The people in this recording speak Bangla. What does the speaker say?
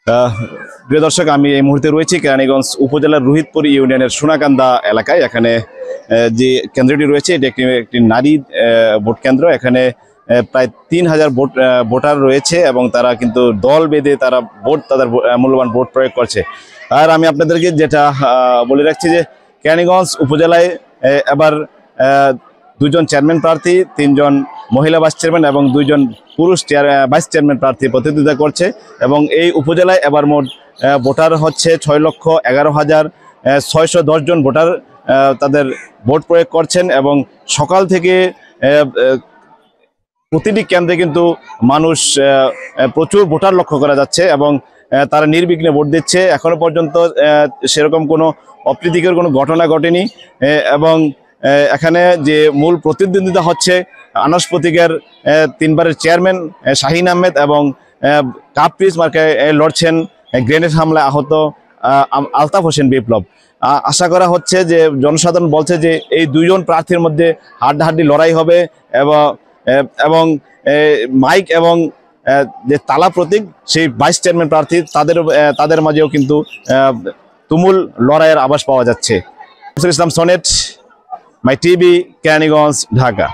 আহ, প্রিয় দর্শক, আমি এই মুহূর্তে রয়েছি কেরানীগঞ্জ উপজেলার রোহিতপুর ইউনিয়নের সোনাকান্দা এলাকায়। এখানে যে কেন্দ্রটি রয়েছে এটি একটি নারী ভোট কেন্দ্র। এখানে প্রায় 3000 ভোটার রয়েছে এবং তারা কিন্তু দল বেঁধে তারা তাদের মূল্যবান ভোট প্রয়োগ করছে। আর আমি আপনাদেরকে যেটা বলে রাখছি যে কেরানীগঞ্জ উপজেলায় এবার 2জন চেয়ারম্যান প্রার্থী, 3জন মহিলা ভাইস চেয়ারম্যান এবং 2জন পুরুষ ভাইস চেয়ারম্যান প্রার্থী প্রতিদ্বন্দ্বিতা করছে। এবং এই উপজেলায় এবার মোট ভোটার হচ্ছে 6,11,610 জন ভোটার তাদের ভোট প্রয়োগ করছেন। এবং সকাল থেকে প্রতিটি কেন্দ্রে কিন্তু মানুষ প্রচুর ভোটার লক্ষ্য করা যাচ্ছে এবং তারা নির্বিঘ্নে ভোট দিচ্ছে। এখনো পর্যন্ত সেরকম কোনো অপ্রীতিকর কোনো ঘটনা ঘটেনি। এবং এখানে যে মূল প্রতিদ্বন্দ্বিতা হচ্ছে আনাস প্রতীকের 3বারের চেয়ারম্যান শাহিন আহমেদ এবং কাপ-পিচ মার্কায় লড়ছেন গ্রেনেড হামলায় আহত আলতাফ হোসেন বিপ্লব। আশা করা হচ্ছে যে জনসাধারণ বলছে যে এই 2জন প্রার্থীর মধ্যে হাড্ডাহাড্ডি লড়াই হবে এবং মাইক এবং যে তালা প্রতীক সেই ভাইস চেয়ারম্যান প্রার্থী তাদের মাঝেও কিন্তু তুমুল লড়াইয়ের আভাস পাওয়া যাচ্ছে। ইসলাম সনেট, মাই টিভি, কেরানীগঞ্জ, ঢাকা।